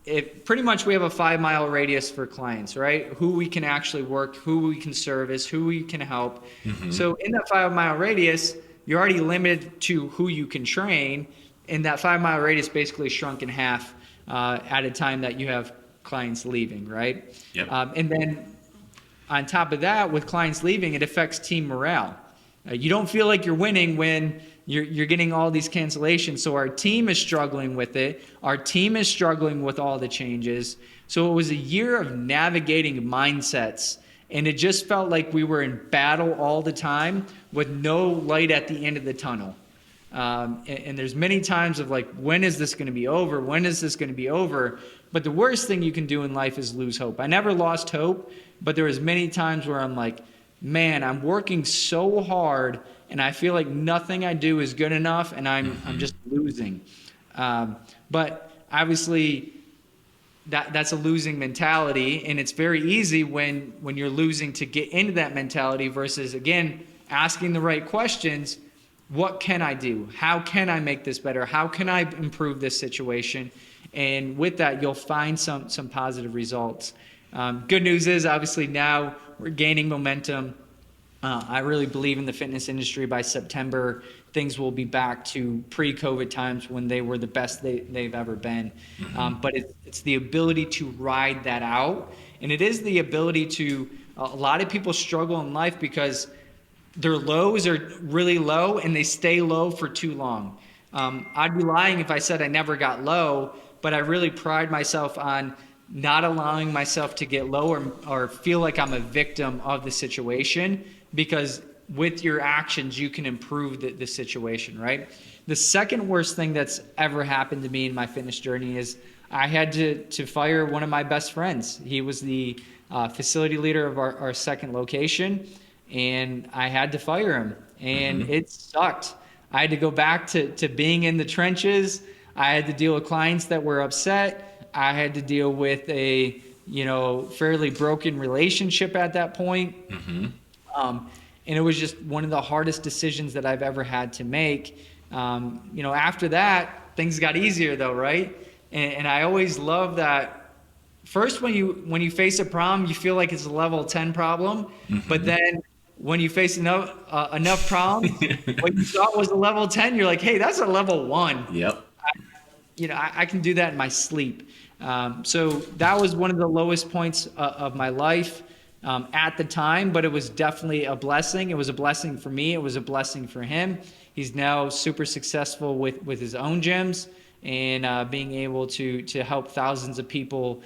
it pretty much we have a 5-mile radius for clients, right? Who we can actually work, who we can service, who we can help. So in that 5-mile radius, you're already limited to who you can train. And that 5-mile radius basically shrunk in half at a time that you have clients leaving, right? Yep. And then on top of that, with clients leaving, it affects team morale. You don't feel like you're winning when you're getting all these cancellations. So our team is struggling with it. Our team is struggling with all the changes. So it was a year of navigating mindsets. And it just felt like we were in battle all the time with no light at the end of the tunnel. And there's many times of like, when is this going to be over? When is this going to be over? But the worst thing you can do in life is lose hope. I never lost hope, but there was many times where I'm like, man, I'm working so hard and I feel like nothing I do is good enough and I'm just losing. But obviously that's a losing mentality, and it's very easy when you're losing to get into that mentality versus, again, asking the right questions. What can I do? How can I make this better? How can I improve this situation? And with that, you'll find some positive results. Good news is, obviously, now we're gaining momentum. I really believe in the fitness industry. By September, things will be back to pre-COVID times when they were the best they've ever been. But it's the ability to ride that out. And it is the ability to, a lot of people struggle in life because their lows are really low and they stay low for too long. I'd be lying if I said I never got low, but I really pride myself on not allowing myself to get low or feel like I'm a victim of the situation, because with your actions, you can improve the situation, right? The second worst thing that's ever happened to me in my fitness journey is I had to fire one of my best friends. He was the facility leader of our second location, and I had to fire him, and it sucked. I had to go back to being in the trenches. I had to deal with clients that were upset. I had to deal with a fairly broken relationship at that point. And it was just one of the hardest decisions that I've ever had to make. After that, things got easier though, right? And I always love that. First, when you face a problem, you feel like it's a level 10 problem, but then when you face enough problems, what you thought was a level 10, you're like, hey, that's a level 1. Yep. I can do that in my sleep. So that was one of the lowest points of my life at the time, but it was definitely a blessing. It was a blessing for me. It was a blessing for him. He's now super successful with his own gyms and being able to help thousands of people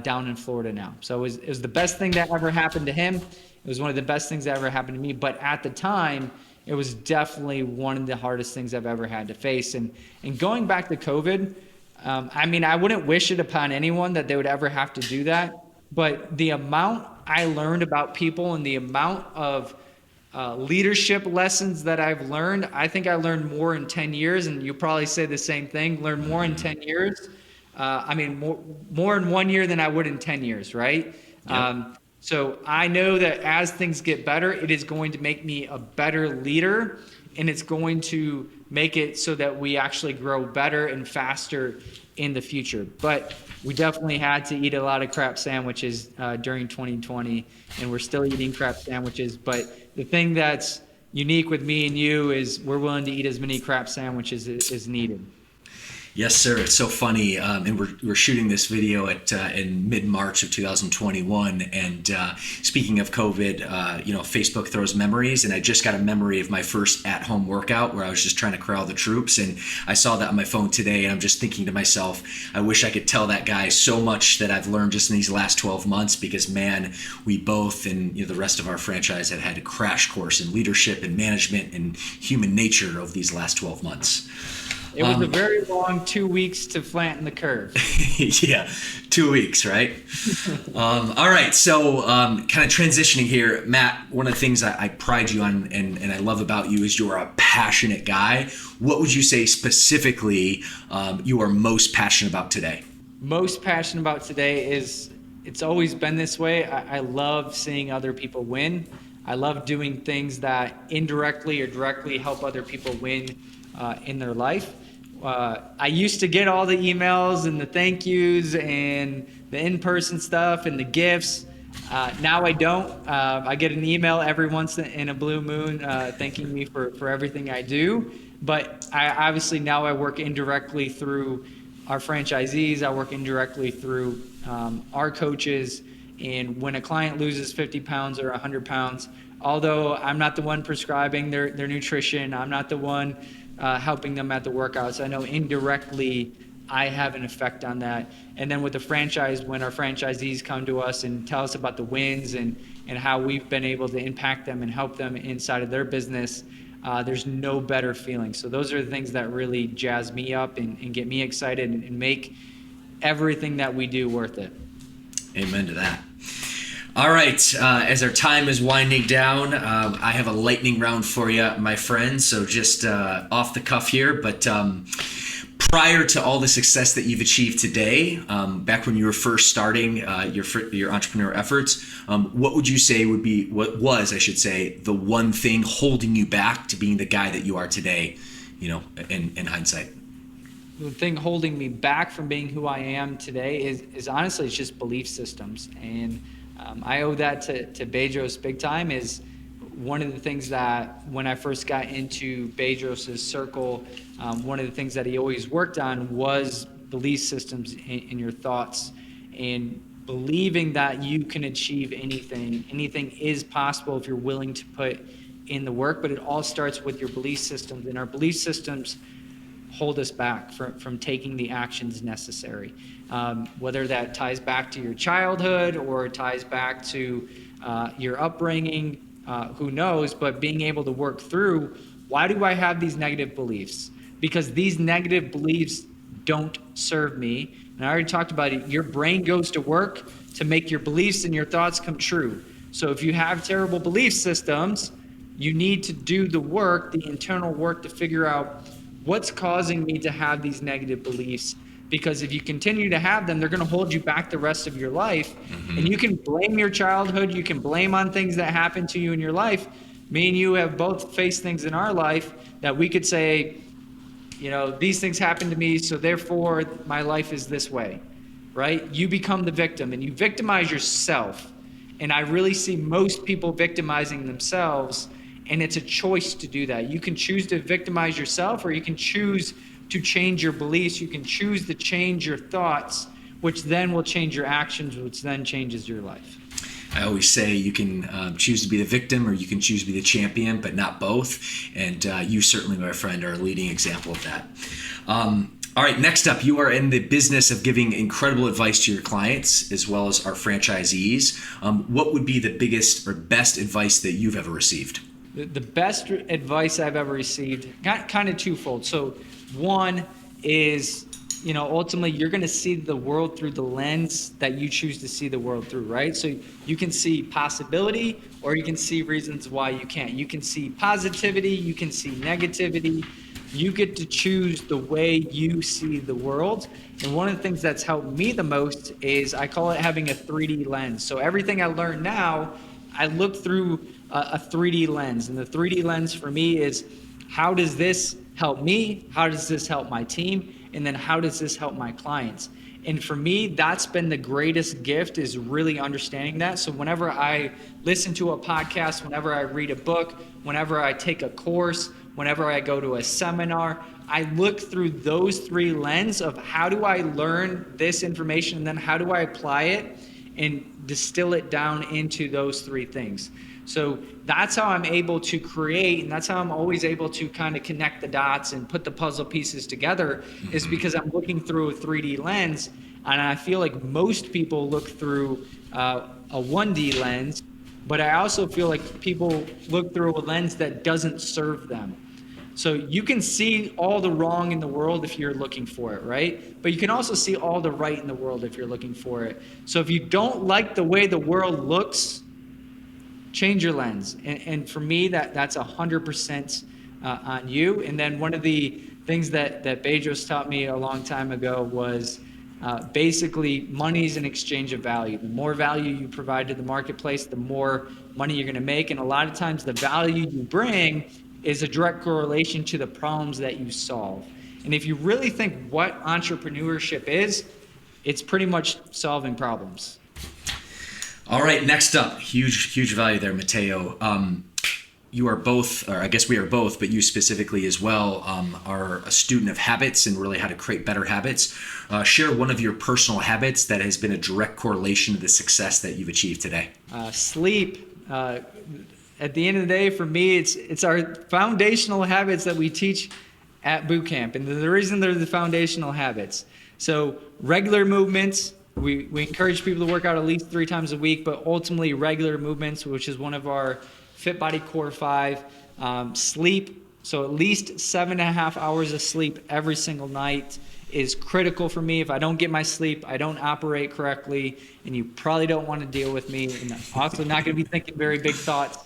down in Florida now. So it was the best thing that ever happened to him. It was one of the best things that ever happened to me. But at the time, it was definitely one of the hardest things I've ever had to face. And going back to COVID, I wouldn't wish it upon anyone that they would ever have to do that. But the amount I learned about people and the amount of leadership lessons that I've learned, I think I learned more in 10 years. And you probably say the same thing, learn more in 10 years. More in 1 year than I would in 10 years, right? Yep. So I know that as things get better, it is going to make me a better leader, and it's going to make it so that we actually grow better and faster in the future. But we definitely had to eat a lot of crap sandwiches during 2020, and we're still eating crap sandwiches. But the thing that's unique with me and you is we're willing to eat as many crap sandwiches as needed. Yes, sir. It's so funny. And we're shooting this video in mid-March of 2021. And speaking of COVID, Facebook throws memories. And I just got a memory of my first at-home workout where I was just trying to corral the troops. And I saw that on my phone today. And I'm just thinking to myself, I wish I could tell that guy so much that I've learned just in these last 12 months. Because, man, we both and the rest of our franchise had a crash course in leadership and management and human nature over these last 12 months. It was a very long 2 weeks to flatten the curve. Yeah, 2 weeks, right? All right, so kind of transitioning here, Matt, one of the things I pride you on and I love about you is you're a passionate guy. What would you say specifically you are most passionate about today? Most passionate about today is, it's always been this way. I love seeing other people win. I love doing things that indirectly or directly help other people win in their life. I used to get all the emails and the thank yous and the in-person stuff and the gifts. Now I don't. I get an email every once in a blue moon thanking me for everything I do. But I obviously now I work indirectly through our franchisees. I work indirectly through our coaches. And when a client loses 50 pounds or 100 pounds, although I'm not the one prescribing their nutrition, I'm not the one helping them at the workouts, I know indirectly I have an effect on that. And then with the franchise, when our franchisees come to us and tell us about the wins and how we've been able to impact them and help them inside of their business, there's no better feeling. So those are the things that really jazz me up and get me excited and make everything that we do worth it. Amen to that. All right, as our time is winding down, I have a lightning round for you, my friends. So just off the cuff here, but prior to all the success that you've achieved today, back when you were first starting your entrepreneur efforts, what would you say I should say, the one thing holding you back to being the guy that you are today, in hindsight? The thing holding me back from being who I am today is honestly, it's just belief systems. And I owe that to Bedros big time. Is one of the things that when I first got into Bedros' circle, one of the things that he always worked on was belief systems in your thoughts, and believing that you can achieve anything. Anything is possible if you're willing to put in the work, but it all starts with your belief systems, and our belief systems hold us back from taking the actions necessary. Whether that ties back to your childhood or ties back to your upbringing, who knows, but being able to work through, why do I have these negative beliefs? Because these negative beliefs don't serve me. And I already talked about it. Your brain goes to work to make your beliefs and your thoughts come true. So if you have terrible belief systems, you need to do the work, the internal work, to figure out what's causing me to have these negative beliefs. Because if you continue to have them, they're going to hold you back the rest of your life. Mm-hmm. And you can blame your childhood. You can blame on things that happened to you in your life. Me and you have both faced things in our life that we could say, these things happened to me, so therefore my life is this way, right? You become the victim and you victimize yourself. And I really see most people victimizing themselves, and it's a choice to do that. You can choose to victimize yourself, or you can choose to change your beliefs. You can choose to change your thoughts, which then will change your actions, which then changes your life. I always say you can choose to be the victim or you can choose to be the champion, but not both. And you certainly, my friend, are a leading example of that. All right, next up, you are in the business of giving incredible advice to your clients as well as our franchisees. What would be the biggest or best advice that you've ever received? The best advice I've ever received, kind of twofold. So one is, ultimately you're going to see the world through the lens that you choose to see the world through, right? So you can see possibility, or you can see reasons why you can't. You can see positivity, you can see negativity. You get to choose the way you see the world. And one of the things that's helped me the most is, I call it having a 3D lens. So everything I learn now, I look through a 3D lens. And the 3D lens for me is, how does this help me? How does this help my team? And then how does this help my clients? And for me, that's been the greatest gift, is really understanding that. So whenever I listen to a podcast, whenever I read a book, whenever I take a course, whenever I go to a seminar, I look through those three lenses of, how do I learn this information, and then how do I apply it and distill it down into those three things. So that's how I'm able to create, and that's how I'm always able to kind of connect the dots and put the puzzle pieces together, is because I'm looking through a 3D lens. And I feel like most people look through a 1D lens, but I also feel like people look through a lens that doesn't serve them. So you can see all the wrong in the world if you're looking for it, right? But you can also see all the right in the world if you're looking for it. So if you don't like the way the world looks, change your lens. And for me, that's 100% on you. And then one of the things that Bedros taught me a long time ago was basically money is an exchange of value. The more value you provide to the marketplace, the more money you're going to make. And a lot of times the value you bring is a direct correlation to the problems that you solve. And if you really think what entrepreneurship is, it's pretty much solving problems. All right, next up, huge value there, Matteo. You are both, or I guess we are both, but you specifically as well, are a student of habits and really how to create better habits. Share one of your personal habits that has been a direct correlation to the success that you've achieved today. Sleep. At the end of the day, for me, it's our foundational habits that we teach at boot camp. And the reason they're the foundational habits. So regular movements, we encourage people to work out at least 3 times a week, but ultimately regular movements, which is one of our Fit Body Core 5. Sleep, so at least 7.5 hours of sleep every single night is critical for me. If I don't get my sleep, I don't operate correctly, and you probably don't want to deal with me. And I'm also not going to be thinking very big thoughts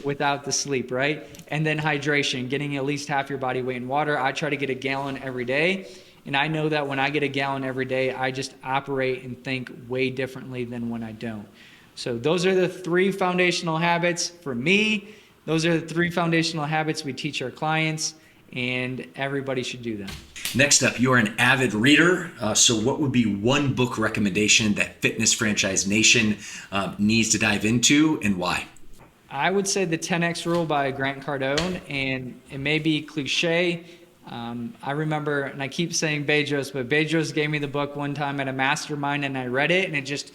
without the sleep, right? And then hydration, getting at least half your body weight in water. I try to get a gallon every day. And I know that when I get a gallon every day, I just operate and think way differently than when I don't. So those are the 3 foundational habits for me. Those are the 3 foundational habits we teach our clients, and everybody should do them. Next up, you are an avid reader. So what would be one book recommendation that Fitness Franchise Nation needs to dive into, and why? I would say the 10X Rule by Grant Cardone, and it may be cliche. I remember, and I keep saying Bedros, but Bedros gave me the book one time at a mastermind, and I read it, and it just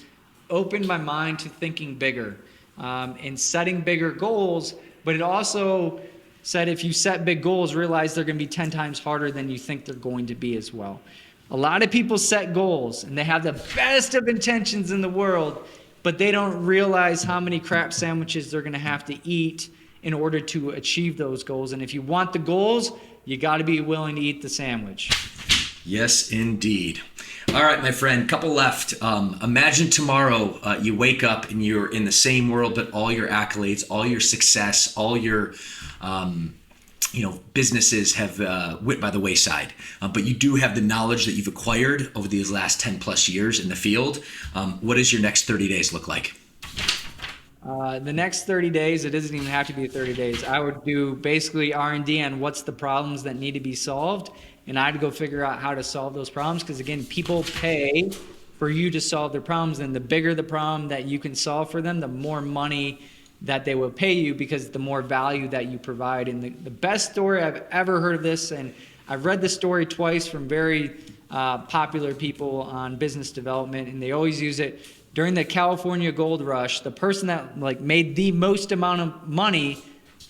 opened my mind to thinking bigger and setting bigger goals. But it also said if you set big goals, realize they're going to be 10 times harder than you think they're going to be as well. A lot of people set goals, and they have the best of intentions in the world, but they don't realize how many crap sandwiches they're going to have to eat in order to achieve those goals. And if you want the goals, you got to be willing to eat the sandwich. Yes, indeed. All right, my friend, couple left. Imagine tomorrow you wake up and you're in the same world, but all your accolades, all your success, all your businesses have went by the wayside. But you do have the knowledge that you've acquired over these last 10 plus years in the field. What does your next 30 days look like? The next 30 days, it doesn't even have to be 30 days. I would do basically R&D on what's the problems that need to be solved. And I'd go figure out how to solve those problems. Because again, people pay for you to solve their problems. And the bigger the problem that you can solve for them, the more money that they will pay you, because the more value that you provide. And the best story I've ever heard of this, and I've read this story twice from very popular people on business development, and they always use it. During the California gold rush, the person that made the most amount of money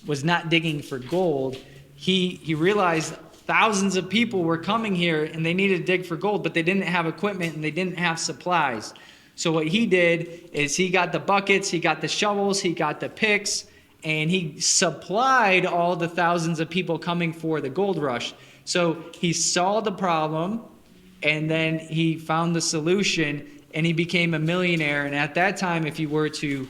was not digging for gold. He realized thousands of people were coming here and they needed to dig for gold, but they didn't have equipment and they didn't have supplies. So what he did is he got the buckets, he got the shovels, he got the picks, and he supplied all the thousands of people coming for the gold rush. So he saw the problem, and then he found the solution, and he became a millionaire. And at that time, if you were to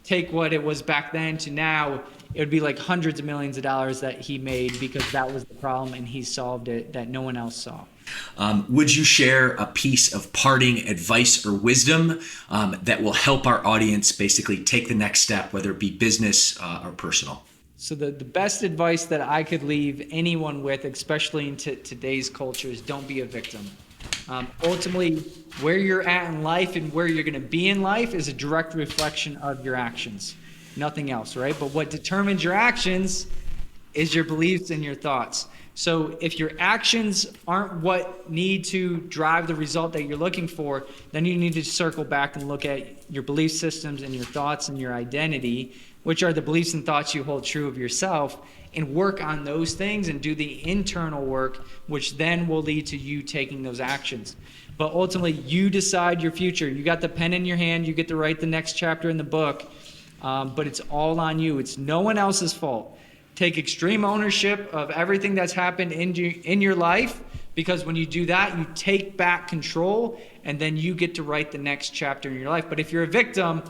take what it was back then to now, it would be like hundreds of millions of dollars that he made, because that was the problem and he solved it that no one else saw. Would you share a piece of parting advice or wisdom that will help our audience basically take the next step, whether it be business or personal? So the best advice that I could leave anyone with, especially in today's culture, is don't be a victim. Ultimately, where you're at in life and where you're going to be in life is a direct reflection of your actions. Nothing else, right? But what determines your actions is your beliefs and your thoughts. So if your actions aren't what need to drive the result that you're looking for, then you need to circle back and look at your belief systems and your thoughts and your identity, which are the beliefs and thoughts you hold true of yourself, and work on those things and do the internal work, which then will lead to you taking those actions. But ultimately, you decide your future. You got the pen in your hand. You get to write the next chapter in the book, but it's all on you. It's no one else's fault. take extreme ownership of everything that's happened in your life, because when you do that, you take back control, and then you get to write the next chapter in your life. But if you're a victim,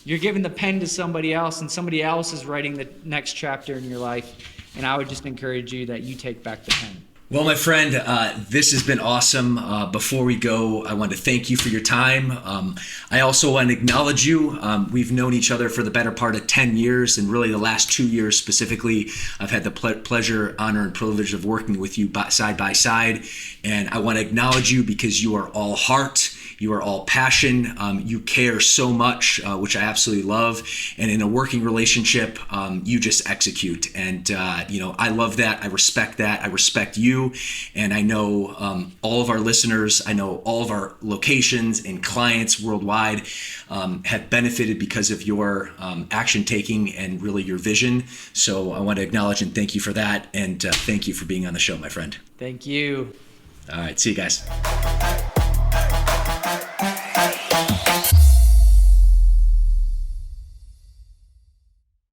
you're giving the pen to somebody else, and somebody else is writing the next chapter in your life. And I would just encourage you that you take back the pen. Well, my friend, this has been awesome. Before we go, I want to thank you for your time. I also want to acknowledge you. We've known each other for the better part of 10 years, and really the last 2 years specifically, I've had the pleasure, honor, and privilege of working with you side by side. And I want to acknowledge you because you are all heart. You are all passion. You care so much, which I absolutely love. And in a working relationship, you just execute. And, I love that. I respect that. I respect you. And I know all of our listeners, I know all of our locations and clients worldwide have benefited because of your action taking and really your vision. So I want to acknowledge and thank you for that. And thank you for being on the show, my friend. Thank you. All right. See you guys.